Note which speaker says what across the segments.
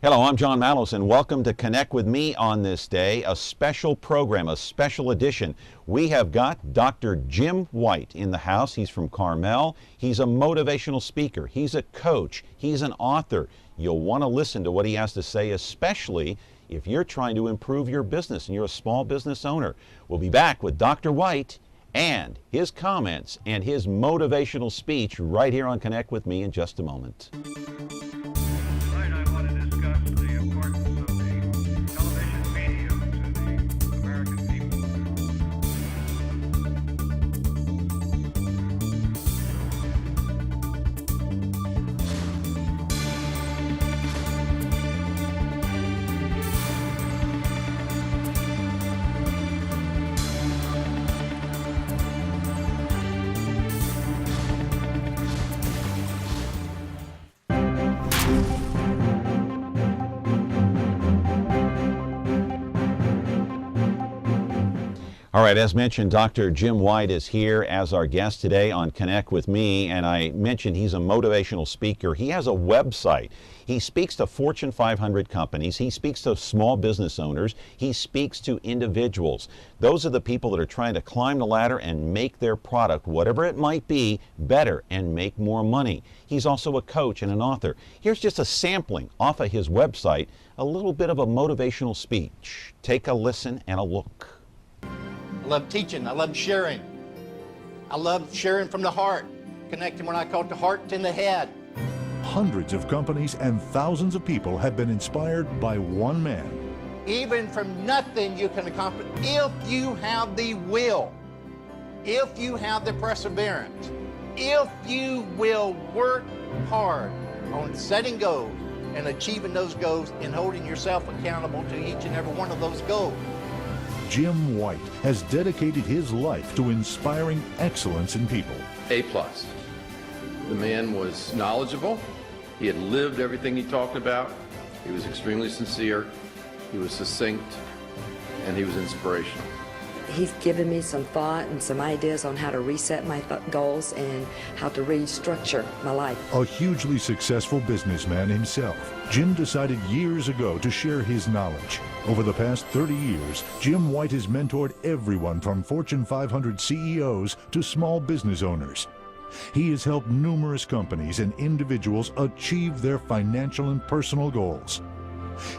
Speaker 1: Hello, I'm John Malos, and welcome to Connect with Me on this day, a special program, a special edition. We have got Dr. Jim White in the house. He's from Carmel. He's a motivational speaker. He's a coach. He's an author. You'll want to listen to what he has to say, especially if you're trying to improve your business and you're a small business owner. We'll be back with Dr. White and his comments and his motivational speech right here on Connect with Me in just a moment. All right, as mentioned, Dr. Jim White is here as our guest today on Connect with Me, and I mentioned he's a motivational speaker. He has a website. He speaks to Fortune 500 companies. He speaks to small business owners. He speaks to individuals. Those are the people that are trying to climb the ladder and make their product, whatever it might be, better and make more money. He's also a coach and an author. Here's just a sampling off of his website, a little bit of a motivational speech. Take a listen and a look.
Speaker 2: I love teaching. I love sharing. I love sharing from the heart, connecting what I call the heart to the head.
Speaker 3: Hundreds of companies and thousands of people have been inspired by one man.
Speaker 2: Even from nothing you can accomplish if you have the will, if you have the perseverance, if you will work hard on setting goals and achieving those goals and holding yourself accountable to each and every one of those goals.
Speaker 3: Jim White has dedicated his life to inspiring excellence in people.
Speaker 4: A+. The man was knowledgeable. He had lived everything he talked about. He was extremely sincere. He was succinct, and he was inspirational.
Speaker 5: He's given me some thought and some ideas on how to reset my goals and how to restructure my life.
Speaker 3: A hugely successful businessman himself, Jim decided years ago to share his knowledge. Over the past 30 years, Jim White has mentored everyone from Fortune 500 CEOs to small business owners. He has helped numerous companies and individuals achieve their financial and personal goals.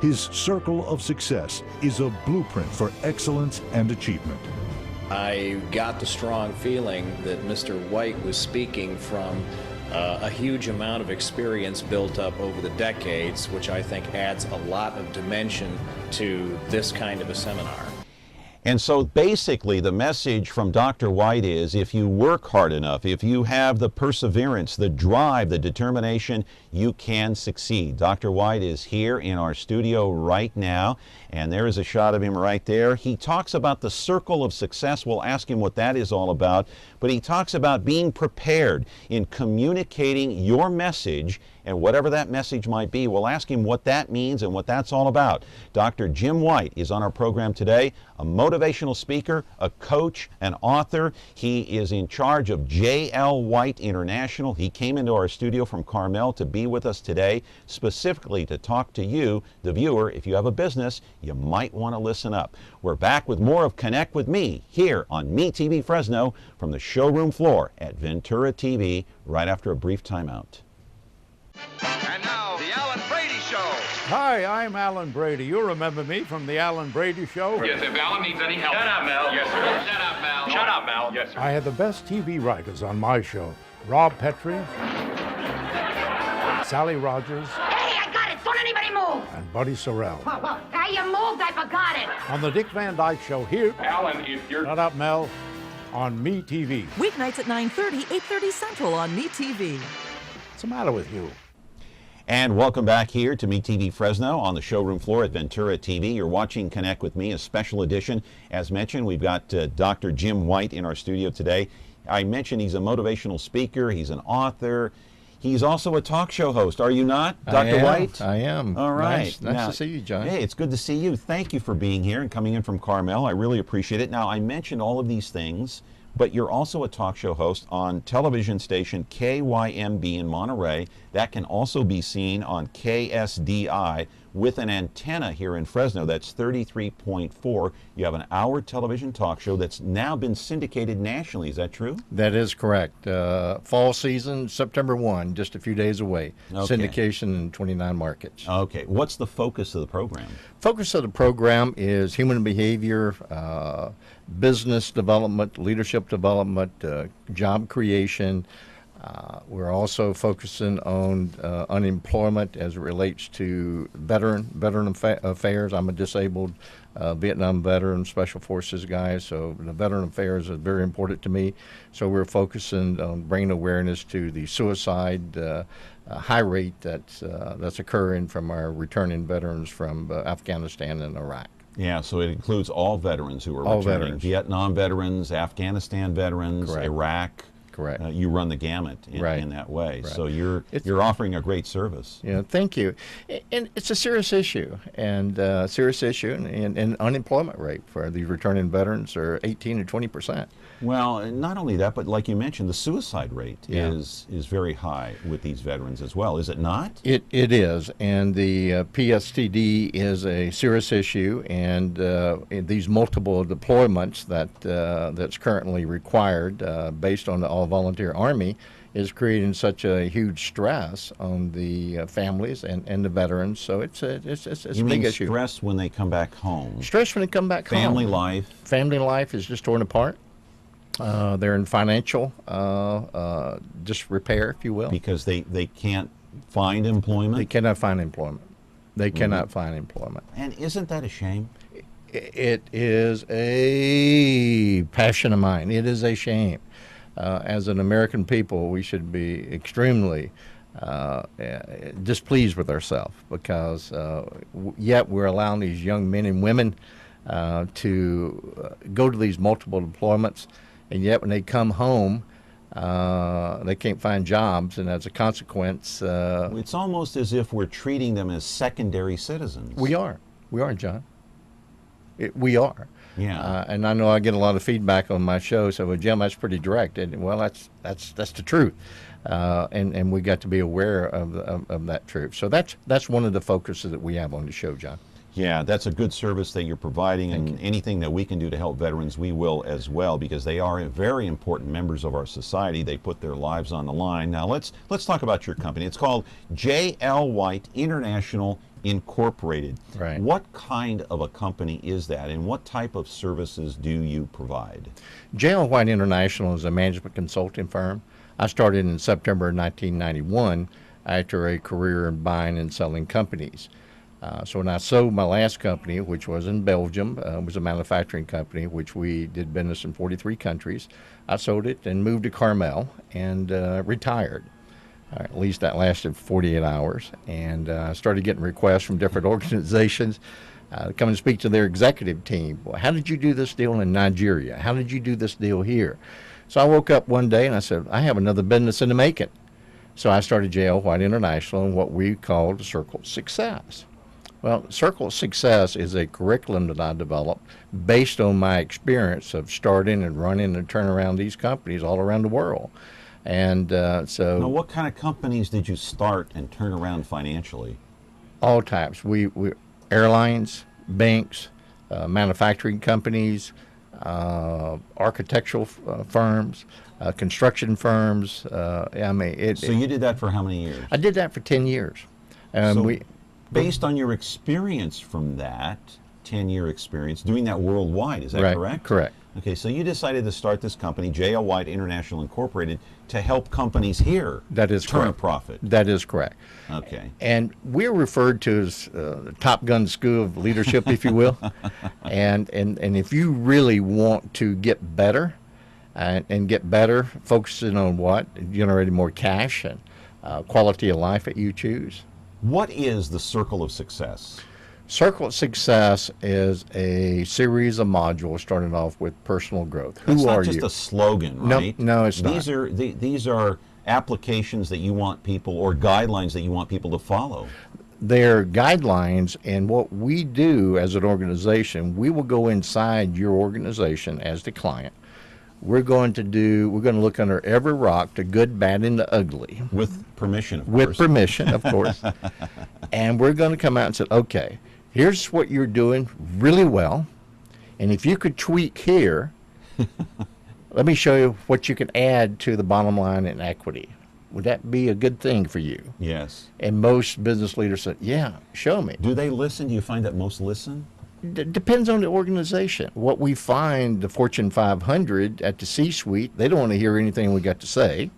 Speaker 3: His circle of success is a blueprint for excellence and achievement.
Speaker 6: I got the strong feeling that Mr. White was speaking from a huge amount of experience built up over the decades, which I think adds a lot of dimension to this kind of a seminar.
Speaker 1: And so basically the message from Dr. White is if you work hard enough, if you have the perseverance, the drive, the determination, you can succeed. Dr. White is here in our studio right now, and there is a shot of him right there. He talks about the circle of success. We'll ask him what that is all about, but he talks about being prepared in communicating your message, and whatever that message might be. We'll ask him what that means and what that's all about. Dr. Jim White is on our program today, a motivational speaker, a coach, an author. He is in charge of J.L. White International. He came into our studio from Carmel to be with us today, specifically to talk to you, the viewer. If you have a business, you might want to listen up. We're back with more of Connect with Me here on Me TV Fresno from the showroom floor at Ventura TV right after a brief timeout.
Speaker 7: And now, the Alan Brady Show.
Speaker 8: Hi, I'm Alan Brady. You remember me from the Alan Brady Show?
Speaker 7: Yes, if Alan needs any help. Shut up, Mel. Yes, sir. Shut up, Mel. Shut up, Mel. Yes, sir.
Speaker 8: I had the best TV writers on my show. Rob Petrie, Sally Rogers.
Speaker 9: Hey, I got it. Don't anybody move.
Speaker 8: And Buddy Sorrell.
Speaker 9: Whoa. Hey, you moved. I forgot it.
Speaker 8: On the Dick Van Dyke Show here.
Speaker 7: Alan, if you're...
Speaker 8: Shut up, Mel. On Me TV.
Speaker 10: Weeknights at 9:30, 8:30 Central on Me TV.
Speaker 8: What's the matter with you?
Speaker 1: And welcome back here to Me TV Fresno on the showroom floor at Ventura TV. You're watching Connect with Me, a special edition. As mentioned, we've got Dr. Jim White in our studio today. I mentioned he's a motivational speaker, he's an author, he's also a talk show host. Are you not, Dr. White?
Speaker 11: I am.
Speaker 1: All right.
Speaker 11: Nice to see you, John.
Speaker 1: Hey, it's good to see you. Thank you for being here and coming in from Carmel. I really appreciate it. Now, I mentioned all of these things but you're also a talk show host on television station KYMB in Monterey. That can also be seen on KSDI with an antenna here in Fresno. That's 33.4. You have an hour television talk show that's now been syndicated nationally. Is that true?
Speaker 11: That is correct. Fall season, September 1, just a few days away.
Speaker 1: Okay.
Speaker 11: Syndication in 29 markets.
Speaker 1: Okay. What's the focus of the program?
Speaker 11: Focus of the program is human behavior, business development, leadership development, job creation. We're also focusing on unemployment as it relates to veteran affairs. I'm a disabled Vietnam veteran, Special Forces guy, so the veteran affairs is very important to me. So we're focusing on bringing awareness to the suicide high rate that's occurring from our returning veterans from Afghanistan and Iraq.
Speaker 1: Yeah, so it includes all veterans who are
Speaker 11: All
Speaker 1: returning.
Speaker 11: veterans.
Speaker 1: Vietnam veterans, Afghanistan veterans,
Speaker 11: Correct.
Speaker 1: Iraq.
Speaker 11: Correct.
Speaker 1: You run the gamut
Speaker 11: Right.
Speaker 1: in that way.
Speaker 11: Right.
Speaker 1: So you're offering a great service.
Speaker 11: Yeah, thank you. And it's a serious issue, and unemployment rate for the returning veterans are 18 to 20%.
Speaker 1: Well, not only that, but like you mentioned, the suicide rate
Speaker 11: Yeah.
Speaker 1: is very high with these veterans as well. Is it not?
Speaker 11: It is, and the PSTD is a serious issue, and these multiple deployments that's currently required based on the all-volunteer Army is creating such a huge stress on the families and the veterans. So it's a
Speaker 1: You
Speaker 11: big
Speaker 1: mean
Speaker 11: issue.
Speaker 1: stress when they come back home?
Speaker 11: Stress when they come back home.
Speaker 1: Family life?
Speaker 11: Family life is just torn apart. They're in financial disrepair, if you will.
Speaker 1: Because they can't find employment?
Speaker 11: They cannot find employment. They cannot find employment.
Speaker 1: And isn't that a shame?
Speaker 11: It is a passion of mine. It is a shame. As an American people, we should be extremely displeased with ourselves because yet we're allowing these young men and women to go to these multiple deployments, and yet when they come home, they can't find jobs, and as a consequence...
Speaker 1: it's almost as if we're treating them as secondary citizens.
Speaker 11: We are, John. We are.
Speaker 1: Yeah.
Speaker 11: And I know I get a lot of feedback on my show. So, well, Jim, that's pretty direct. And well, that's the truth. And we got to be aware of that truth. So that's one of the focuses that we have on the show, John.
Speaker 1: Yeah, that's a good service that you're providing, and anything that we can do to help veterans, we will as well, because they are very important members of our society. They put their lives on the line. Now, let's talk about your company. It's called J.L. White International Incorporated.
Speaker 11: Right.
Speaker 1: What kind of a company is that, and what type of services do you provide?
Speaker 11: J.L. White International is a management consulting firm. I started in September 1991 after a career in buying and selling companies. So when I sold my last company, which was in Belgium, was a manufacturing company, which we did business in 43 countries, I sold it and moved to Carmel and retired. At least that lasted 48 hours, and started getting requests from different organizations to come and speak to their executive team. Well, how did you do this deal in Nigeria? How did you do this deal here? So I woke up one day and I said, I have another business in the making. So I started J.L. White International and what we called Circle Success. Well, Circle Success is a curriculum that I developed based on my experience of starting and running and turning around these companies all around the world. And so...
Speaker 1: Now, what kind of companies did you start and turn around financially?
Speaker 11: All types. We airlines, banks, manufacturing companies, architectural firms, construction firms. So
Speaker 1: you did that for how many years?
Speaker 11: I did that for 10 years.
Speaker 1: Based on your experience from that, 10-year experience, doing that worldwide, is that
Speaker 11: right,
Speaker 1: correct?
Speaker 11: Correct.
Speaker 1: Okay, so you decided to start this company, J.L. White International Incorporated, to help companies here
Speaker 11: that is
Speaker 1: turn
Speaker 11: correct.
Speaker 1: a profit.
Speaker 11: That is correct.
Speaker 1: Okay.
Speaker 11: And we're referred to as the Top Gun School of Leadership, if you will. And if you really want to get better, and get better, focusing on what? Generating more cash and quality of life that you choose.
Speaker 1: What is the Circle of Success?
Speaker 11: Circle of Success is a series of modules starting off with personal growth.
Speaker 1: It's
Speaker 11: Who are you?
Speaker 1: not just a slogan, right?
Speaker 11: No, it's not.
Speaker 1: These are applications that you want people, or guidelines that you want people to follow.
Speaker 11: They're guidelines, and what we do as an organization, we will go inside your organization as the client. we're going to look under every rock, the good, bad, and the ugly.
Speaker 1: With permission, of course.
Speaker 11: With permission, of course. And we're going to come out and say, okay, here's what you're doing really well. And if you could tweak here, let me show you what you can add to the bottom line in equity. Would that be a good thing for you?
Speaker 1: Yes.
Speaker 11: And most business leaders said, yeah, show me.
Speaker 1: Do they listen? Do you find that most listen?
Speaker 11: Depends on the organization. What we find, the Fortune 500 at the C-suite, they don't want to hear anything we got to say.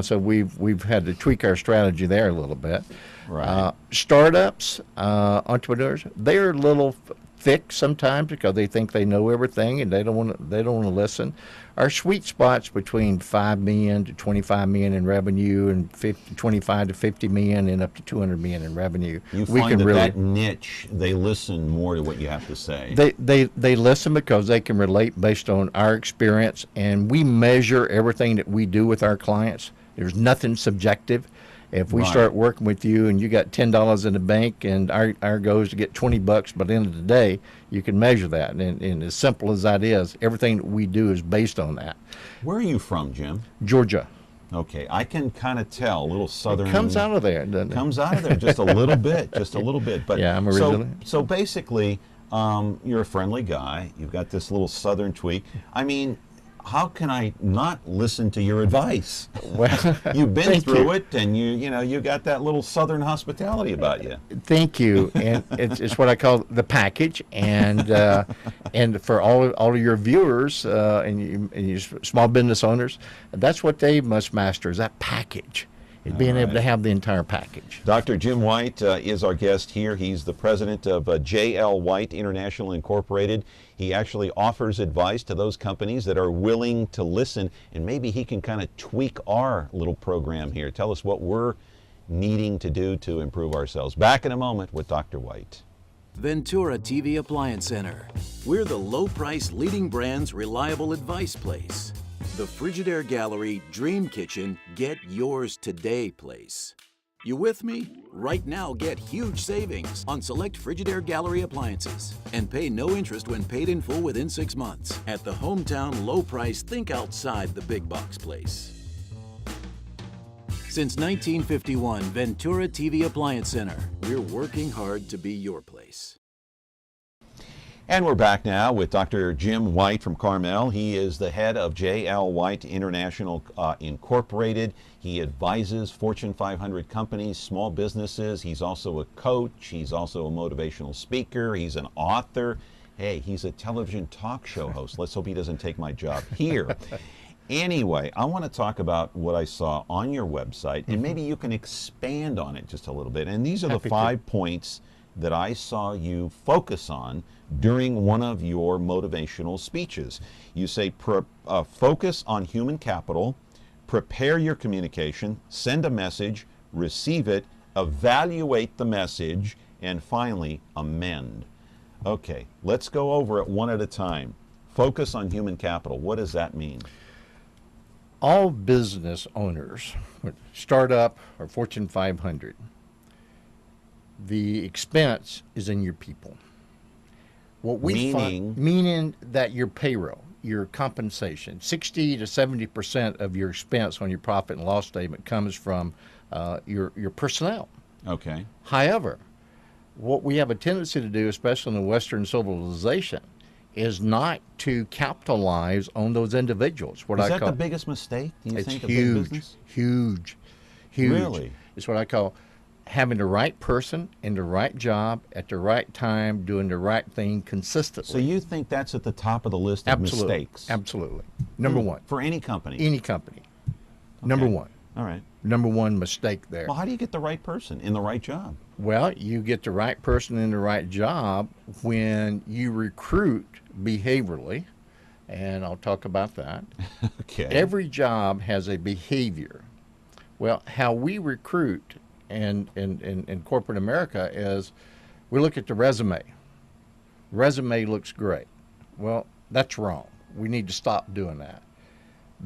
Speaker 11: So we've had to tweak our strategy there a little bit.
Speaker 1: Right.
Speaker 11: Startups, entrepreneurs, they're a little thick sometimes because they think they know everything and they don't want to listen. Our sweet spots between $5 million to $25 million in revenue and 25 to 50 million and up to 200 million in revenue.
Speaker 1: You find that niche, they listen more to what you have to say.
Speaker 11: They listen because they can relate based on our experience, and we measure everything that we do with our clients. There's nothing subjective. If we start working with you and you got $10 in the bank and our goal is to get $20, by the end of the day, you can measure that. And as simple as that is, everything that we do is based on that.
Speaker 1: Where are you from, Jim?
Speaker 11: Georgia.
Speaker 1: Okay, I can kind of tell, a little southern.
Speaker 11: It comes out of there, doesn't it?
Speaker 1: Comes out of there just a little bit, But
Speaker 11: yeah, I'm originally.
Speaker 1: So basically, you're a friendly guy. You've got this little southern tweak. I mean, how can I not listen to your advice?
Speaker 11: Well,
Speaker 1: you've been through it, and you got that little southern hospitality about you.
Speaker 11: Thank you, and it's what I call the package. And and for all of your viewers and you small business owners, that's what they must master is that package. And being able to have the entire package.
Speaker 1: Dr. Jim White is our guest here. He's the president of J.L. White International Incorporated. He actually offers advice to those companies that are willing to listen, and maybe he can kind of tweak our little program here. Tell us what we're needing to do to improve ourselves. Back in a moment with Dr. White.
Speaker 12: Ventura TV Appliance Center. We're the low-price leading brand's reliable advice place. The Frigidaire Gallery Dream Kitchen Get Yours Today place. You with me? Right now, get huge savings on select Frigidaire Gallery appliances and pay no interest when paid in full within 6 months at the hometown low price think outside the big box place. Since 1951, Ventura TV Appliance Center. We're working hard to be your place.
Speaker 1: And we're back now with Dr. Jim White from Carmel. He is the head of J.L. White International Incorporated. He advises Fortune 500 companies, small businesses. He's also a coach. He's also a motivational speaker. He's an author. Hey, he's a television talk show host. Let's hope he doesn't take my job here. Anyway, I want to talk about what I saw on your website, and maybe you can expand on it just a little bit. And these are the 5 points that I saw you focus on during one of your motivational speeches. You say focus on human capital, prepare your communication, send a message, receive it, evaluate the message, and finally amend. Okay, let's go over it one at a time. Focus on human capital. What does that mean?
Speaker 11: All business owners, startup or Fortune 500, the expense is in your people. What we find, meaning that your payroll, your compensation, 60 to 70% of your expense on your profit and loss statement comes from your personnel.
Speaker 1: Okay.
Speaker 11: However, what we have a tendency to do, especially in the Western civilization, is not to capitalize on those individuals.
Speaker 1: Is that the biggest mistake, do you think, of big business?
Speaker 11: Huge.
Speaker 1: Really?
Speaker 11: It's what I call having the right person in the right job at the right time, doing the right thing consistently.
Speaker 1: So you think that's at the top of the list of mistakes?
Speaker 11: Absolutely. Number one.
Speaker 1: For any company?
Speaker 11: Any company. Okay. Number one.
Speaker 1: All right.
Speaker 11: Number one mistake there.
Speaker 1: Well, how do you get the right person in the right job?
Speaker 11: Well, you get the right person in the right job when you recruit behaviorally, and I'll talk about that.
Speaker 1: Okay.
Speaker 11: Every job has a behavior. Well, how we recruit in corporate America is we look at the resume. Resume looks great. Well, that's wrong. We need to stop doing that.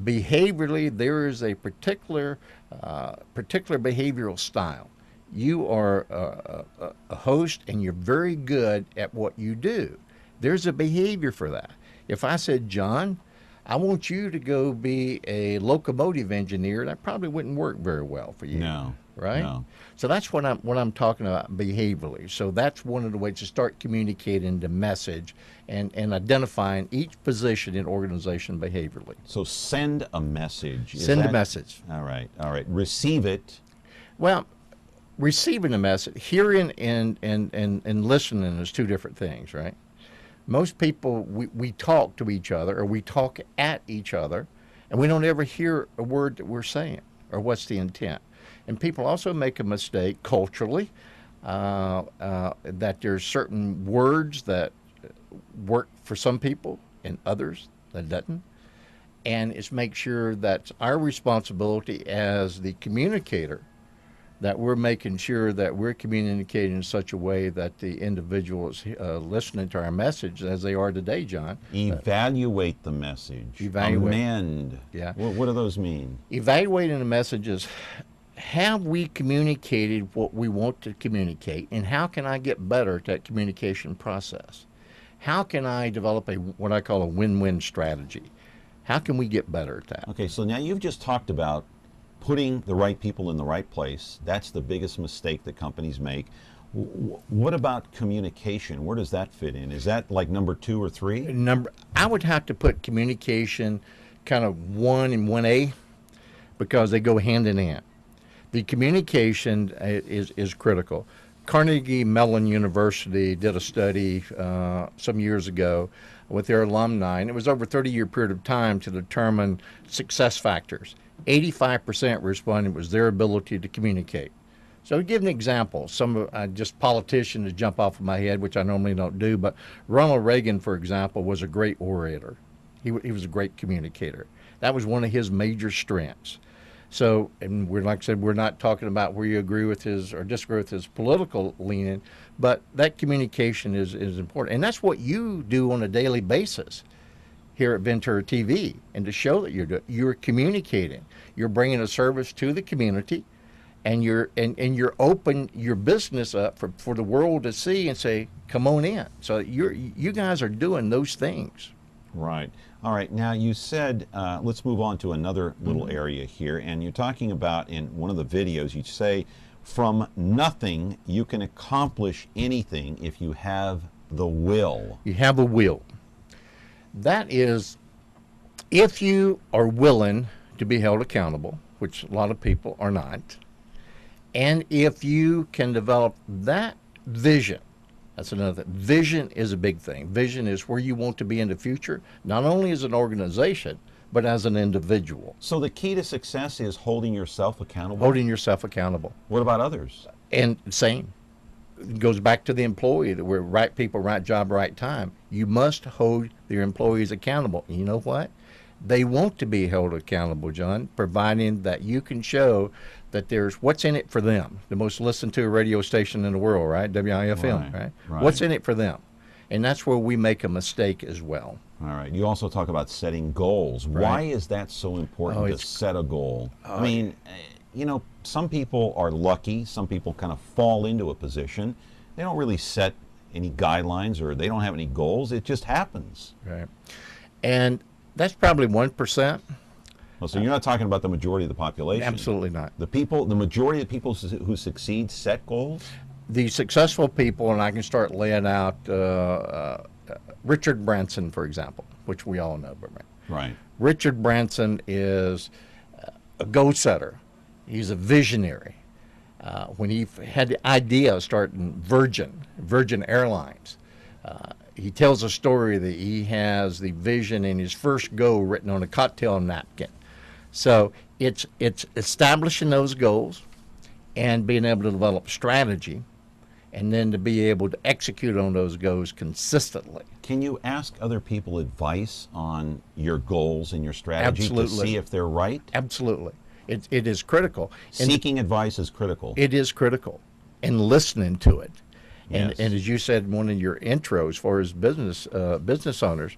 Speaker 11: Behaviorally, there is a particular behavioral style. You are a host and you're very good at what you do. There's a behavior for that. If I said, John, I want you to go be a locomotive engineer. That probably wouldn't work very well for you.
Speaker 1: No.
Speaker 11: Right?
Speaker 1: No.
Speaker 11: So that's what I'm talking about behaviorally. So that's one of the ways to start communicating the message and identifying each position in organization behaviorally.
Speaker 1: So send a message.
Speaker 11: Send a message.
Speaker 1: All right. All right. Receive it.
Speaker 11: Well, receiving a message, hearing and listening is two different things, right? Most people, we talk to each other or we talk at each other, and we don't ever hear a word that we're saying or what's the intent. And people also make a mistake culturally that there's certain words that work for some people and others that doesn't. And it's make sure that's our responsibility as the communicator that we're making sure that we're communicating in such a way that the individual is listening to our message as they are today, John.
Speaker 1: Evaluate the message.
Speaker 11: Evaluate.
Speaker 1: Amend.
Speaker 11: Yeah.
Speaker 1: What do those mean?
Speaker 11: Evaluating the message is, have we communicated what we want to communicate, and how can I get better at that communication process? How can I develop what I call a win-win strategy? How can we get better at that?
Speaker 1: Okay, so now you've just talked about putting the right people in the right place. That's the biggest mistake that companies make. What about communication? Where does that fit in? Is that like number 2 or 3?
Speaker 11: I would have to put communication kind of 1 and 1A because they go hand in hand. The communication is critical. Carnegie Mellon University did a study some years ago with their alumni, and it was over a 30-year period of time to determine success factors. 85% responded was their ability to communicate. So to give an example, some just politicians jump off of my head, which I normally don't do, but Ronald Reagan, for example, was a great orator. He was a great communicator. That was one of his major strengths. So, and like I said, we're not talking about where you agree with his or disagree with his political leaning, but that communication is important. And that's what you do on a daily basis here at Ventura TV. And to show that you're communicating, you're bringing a service to the community, and you're open your business up for the world to see and say, come on in. So you guys are doing those things.
Speaker 1: Right. All right. Now you said, let's move on to another little area here. And you're talking about in one of the videos, you say, from nothing, you can accomplish anything if you have the will.
Speaker 11: You have a will. That is, if you are willing to be held accountable, which a lot of people are not, and if you can develop that vision. That's another thing. Vision is a big thing. Vision is where you want to be in the future, not only as an organization, but as an individual.
Speaker 1: So the key to success is holding yourself accountable?
Speaker 11: Holding yourself accountable.
Speaker 1: What about others?
Speaker 11: And same. It goes back to the employee, that we're right people, right job, right time. You must hold your employees accountable. And you know what? They want to be held accountable, John, providing that you can show that there's what's in it for them. The most listened to radio station in the world, right? WIFM, right? What's in it for them? And that's where we make a mistake as well.
Speaker 1: All right. You also talk about setting goals.
Speaker 11: Right.
Speaker 1: Why is that so important to set a goal? I mean, you know, some people are lucky. Some people kind of fall into a position. They don't really set any guidelines or they don't have any goals. It just happens.
Speaker 11: Right. And that's probably 1%.
Speaker 1: Well, so you're not talking about the majority of the population.
Speaker 11: Absolutely not.
Speaker 1: The majority of people who succeed set goals?
Speaker 11: The successful people, and I can start laying out Richard Branson, for example, which we all know.
Speaker 1: Right.
Speaker 11: Richard Branson is a goal setter. He's a visionary. When he had the idea of starting Virgin Airlines, he tells a story that he has the vision in his first go written on a cocktail napkin. So it's establishing those goals and being able to develop strategy and then to be able to execute on those goals consistently.
Speaker 1: Can you ask other people advice on your goals and your strategy
Speaker 11: Absolutely.
Speaker 1: to see if they're right?
Speaker 11: Absolutely. It is critical.
Speaker 1: Seeking advice is critical.
Speaker 11: It is critical. And listening to it.
Speaker 1: Yes.
Speaker 11: And as you said in one of your intros, as far as business owners,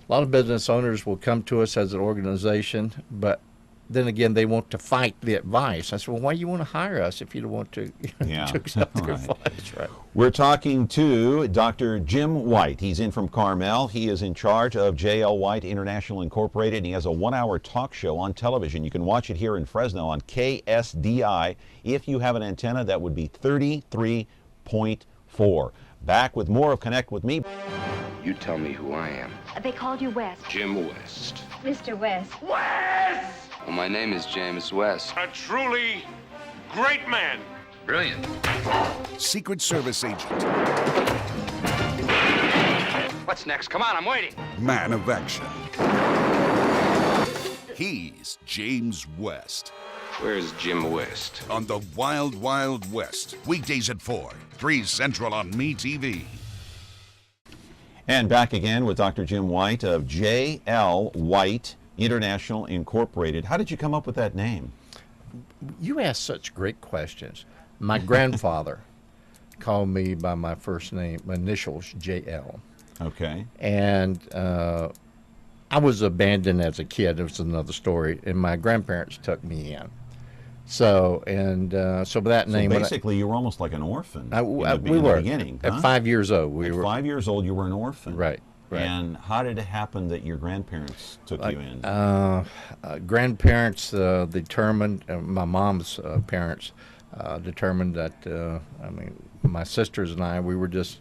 Speaker 11: a lot of business owners will come to us as an organization, but then again, they want to fight the advice. I said, well, why do you want to hire us if you don't want to,
Speaker 1: Yeah.
Speaker 11: to accept their
Speaker 1: Right.
Speaker 11: advice? Right.
Speaker 1: We're talking to Dr. Jim White. He's in from Carmel. He is in charge of J.L. White International Incorporated, and he has a 1-hour talk show on television. You can watch it here in Fresno on KSDI. If you have an antenna, that would be 33.4. Back with more of Connect with Me.
Speaker 13: You tell me who I am.
Speaker 9: They called you West.
Speaker 13: Jim West.
Speaker 9: Mr. West.
Speaker 7: West!
Speaker 13: Well, my name is James West.
Speaker 7: A truly great man.
Speaker 13: Brilliant.
Speaker 14: Secret Service agent.
Speaker 7: What's next? Come on, I'm waiting.
Speaker 14: Man of action. He's James West.
Speaker 13: Where's Jim West?
Speaker 14: On the Wild Wild West. Weekdays at 4, 3 Central on MeTV.
Speaker 1: And back again with Dr. Jim White of J.L. White International Incorporated. How did you come up with that name?
Speaker 11: You ask such great questions. My grandfather called me by my first name, my initials, J.L.
Speaker 1: Okay.
Speaker 11: And I was abandoned as a kid. It was another story. And my grandparents took me in. So by that name.
Speaker 1: So basically, you were almost like an orphan
Speaker 11: we
Speaker 1: in the
Speaker 11: were.
Speaker 1: beginning.
Speaker 11: At
Speaker 1: Huh?
Speaker 11: 5 years old, we were.
Speaker 1: At 5 years old, you were an orphan.
Speaker 11: Right. Right.
Speaker 1: And how did it happen that your grandparents took you in?
Speaker 11: Grandparents determined, my mom's parents determined that, my sisters and I, we were just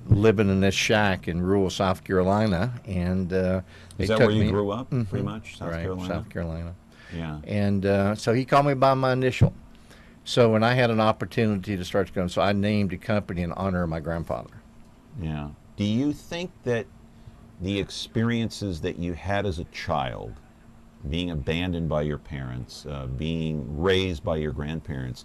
Speaker 11: living in this shack in rural South Carolina. And they
Speaker 1: Is that
Speaker 11: took
Speaker 1: where you
Speaker 11: me,
Speaker 1: grew up,
Speaker 11: Mhm.
Speaker 1: pretty much, South
Speaker 11: right,
Speaker 1: Carolina?
Speaker 11: South Carolina.
Speaker 1: Yeah.
Speaker 11: And so he called me by my initial. So when I had an opportunity to start to go, so I named a company in honor of my grandfather.
Speaker 1: Yeah. Do you think that the experiences that you had as a child, being abandoned by your parents, being raised by your grandparents,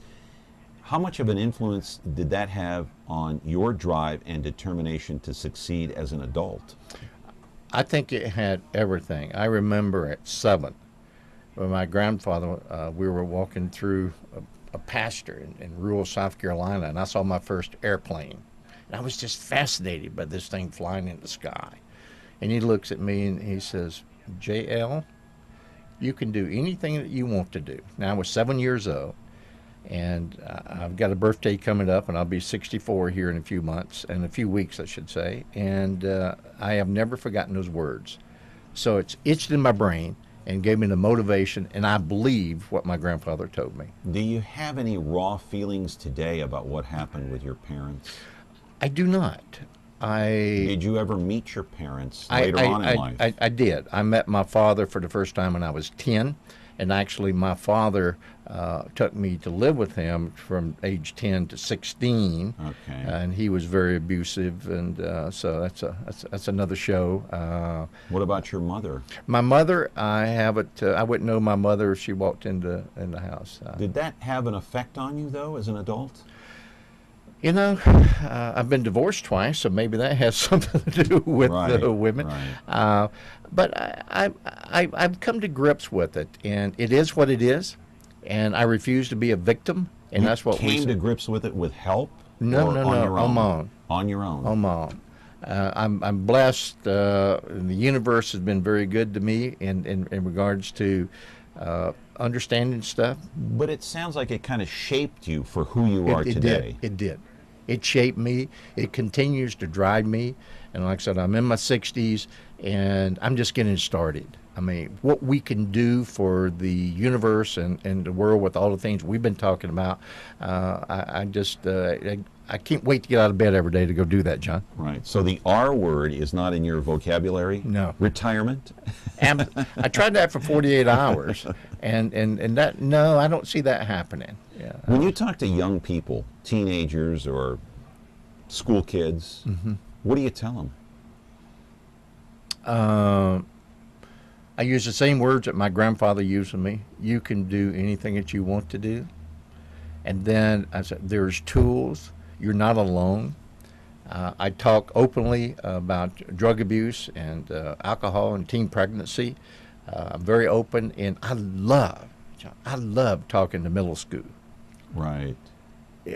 Speaker 1: how much of an influence did that have on your drive and determination to succeed as an adult?
Speaker 11: I think it had everything. I remember at 7, when my grandfather, we were walking through a pasture in rural South Carolina, and I saw my first airplane. And I was just fascinated by this thing flying in the sky. And he looks at me and he says, JL, you can do anything that you want to do. Now, I was 7 years old, and I've got a birthday coming up, and I'll be 64 here in a few months, in a few weeks, I should say. And I have never forgotten those words. So it's itched in my brain and gave me the motivation, and I believe what my grandfather told me.
Speaker 1: Do you have any raw feelings today about what happened with your parents?
Speaker 11: I do not.
Speaker 1: Did you ever meet your parents later on in life?
Speaker 11: I did. I met my father for the first time when I was 10, and actually my father took me to live with him from age 10 to 16.
Speaker 1: Okay.
Speaker 11: And he was very abusive, and so that's another show.
Speaker 1: What about your mother?
Speaker 11: My mother, I wouldn't know my mother if she walked in the house.
Speaker 1: Did that have an effect on you, though, as an adult?
Speaker 11: You know, I've been divorced twice, so maybe that has something to do with the women.
Speaker 1: Right.
Speaker 11: But I've come to grips with it, and it is what it is, and I refuse to be a victim, and that's what we
Speaker 1: came to grips with it with help?
Speaker 11: No,
Speaker 1: or
Speaker 11: no,
Speaker 1: on
Speaker 11: no,
Speaker 1: your
Speaker 11: on
Speaker 1: own?
Speaker 11: my own.
Speaker 1: On your own?
Speaker 11: On my own. I'm blessed. The universe has been very good to me in regards to understanding stuff.
Speaker 1: But it sounds like it kind of shaped you for who you are today.
Speaker 11: It did. It shaped me. It continues to drive me. And like I said, I'm in my 60s, and I'm just getting started. I mean, what we can do for the universe and the world with all the things we've been talking about, I can't wait to get out of bed every day to go do that, John.
Speaker 1: Right. So the R word is not in your vocabulary?
Speaker 11: No.
Speaker 1: Retirement?
Speaker 11: I tried that for 48 hours, and that, no, I don't see that happening. Yeah.
Speaker 1: When you talk to young people, teenagers or school kids, what do you tell them?
Speaker 11: I use the same words that my grandfather used with me. You can do anything that you want to do. And then I said, there's tools. You're not alone. I talk openly about drug abuse and alcohol and teen pregnancy. I'm very open, and I love talking to middle school.
Speaker 1: Right.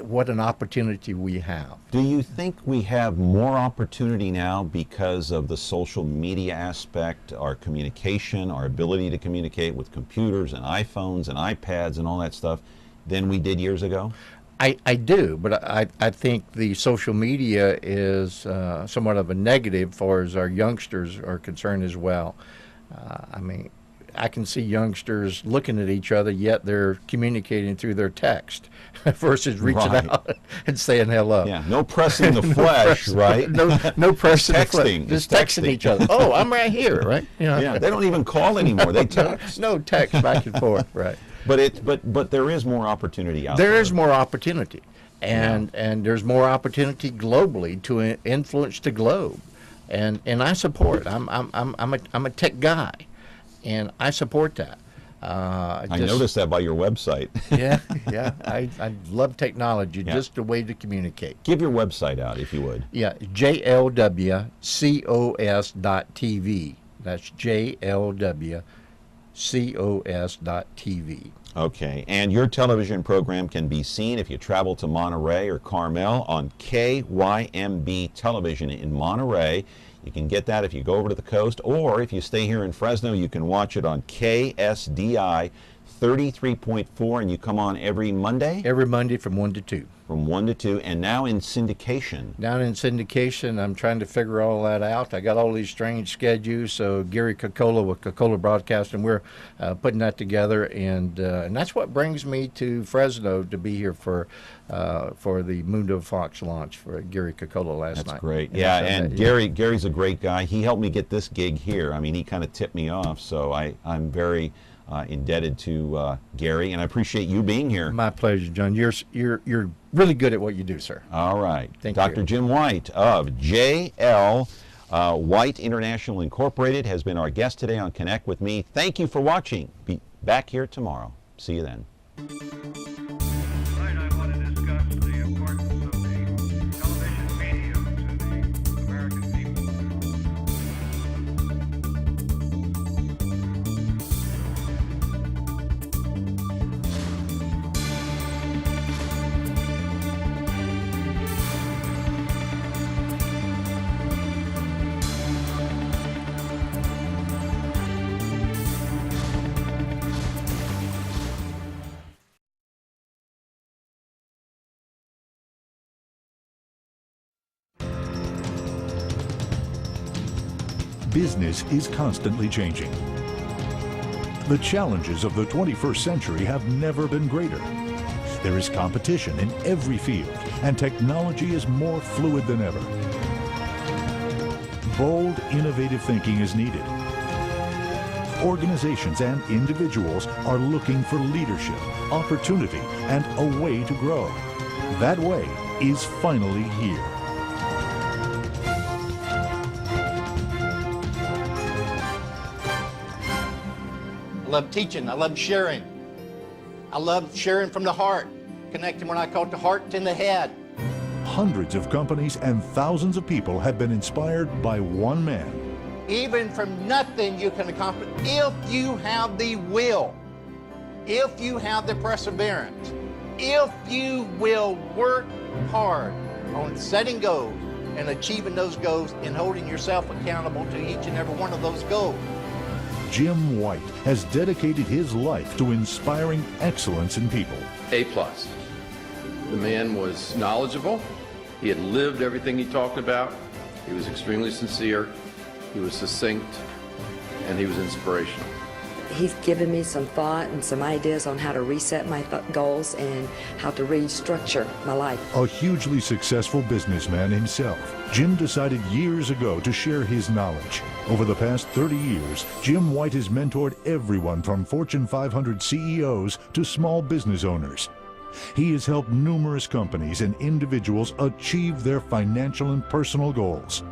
Speaker 11: what an opportunity we have.
Speaker 1: Do you think we have more opportunity now because of the social media aspect, our communication, our ability to communicate with computers and iPhones and iPads and all that stuff than we did years ago?
Speaker 11: I do, but I think the social media is somewhat of a negative as far as our youngsters are concerned as well. I mean, I can see youngsters looking at each other, yet they're communicating through their text versus reaching out and saying hello.
Speaker 1: Yeah, no pressing the flesh, right?
Speaker 11: No pressing the flesh.
Speaker 1: Texting.
Speaker 11: Just texting each other. Oh, I'm right here, right? You know?
Speaker 1: Yeah, they don't even call anymore. They text.
Speaker 11: No text back and forth, right?
Speaker 1: But there is more opportunity out there.
Speaker 11: There is more opportunity, and there's more opportunity globally to influence the globe, and I support. I'm a tech guy, and I support that.
Speaker 1: I noticed that by your website.
Speaker 11: yeah, I love technology, just a way to communicate.
Speaker 1: Give your website out if you would.
Speaker 11: Yeah, jlwcos.tv. That's jlwcos.tv.
Speaker 1: Okay, and your television program can be seen if you travel to Monterey or Carmel on KYMB television in Monterey. You can get that if you go over to the coast, or if you stay here in Fresno, you can watch it on KSDI 33.4, and you come on every Monday?
Speaker 11: Every Monday from 1 to 2.
Speaker 1: From 1 to 2, and now in syndication.
Speaker 11: Down in syndication, I'm trying to figure all that out. I got all these strange schedules, so Gary Cocola with Cocola Broadcasting, we're putting that together, and that's what brings me to Fresno to be here for the Mundo Fox launch for Gary Cocola last night.
Speaker 1: That's great. Yeah, and Gary's a great guy. He helped me get this gig here. I mean, he kind of tipped me off, so I'm very indebted to Gary, and I appreciate you being here.
Speaker 11: My pleasure, John. You're really good at what you do, sir.
Speaker 1: All right.
Speaker 11: Thank you.
Speaker 1: Dr. Jim White of JL White International Incorporated has been our guest today on Connect with Me. Thank you for watching. Be back here tomorrow. See you then.
Speaker 3: Business is constantly changing. The challenges of the 21st century have never been greater. There is competition in every field, and technology is more fluid than ever. Bold, innovative thinking is needed. Organizations and individuals are looking for leadership, opportunity, and a way to grow. That way is finally here.
Speaker 2: I love teaching. I love sharing. I love sharing from the heart, connecting what I call the heart and the head.
Speaker 3: Hundreds of companies and thousands of people have been inspired by one man.
Speaker 2: Even from nothing you can accomplish if you have the will, if you have the perseverance, if you will work hard on setting goals and achieving those goals and holding yourself accountable to each and every one of those goals.
Speaker 3: Jim White has dedicated his life to inspiring excellence in people.
Speaker 4: A+. The man was knowledgeable. He had lived everything he talked about. He was extremely sincere. He was succinct, and he was inspirational.
Speaker 5: He's given me some thought and some ideas on how to reset my goals and how to restructure my life.
Speaker 3: A hugely successful businessman himself, Jim decided years ago to share his knowledge. Over the past 30 years, Jim White has mentored everyone from Fortune 500 CEOs to small business owners. He has helped numerous companies and individuals achieve their financial and personal goals.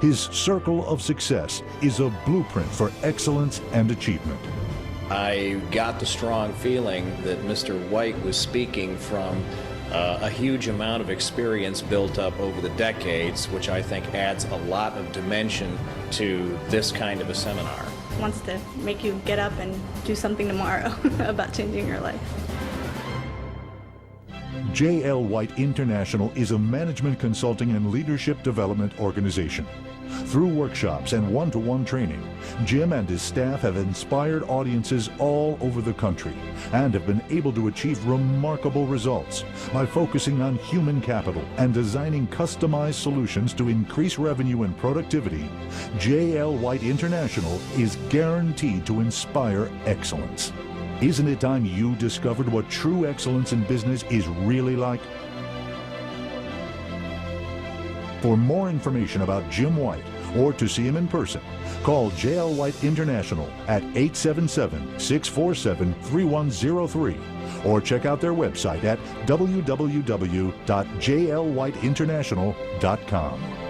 Speaker 3: His circle of success is a blueprint for excellence and achievement.
Speaker 6: I got the strong feeling that Mr. White was speaking from a huge amount of experience built up over the decades, which I think adds a lot of dimension to this kind of a seminar.
Speaker 15: Wants to make you get up and do something tomorrow about changing your life.
Speaker 3: J.L. White International is a management consulting and leadership development organization. Through workshops and one-to-one training, Jim and his staff have inspired audiences all over the country and have been able to achieve remarkable results by focusing on human capital and designing customized solutions to increase revenue and productivity. J.L. White International is guaranteed to inspire excellence. Isn't it time you discovered what true excellence in business is really like? For more information about Jim White or to see him in person, call J.L. White International at 877-647-3103 or check out their website at www.jlwhiteinternational.com.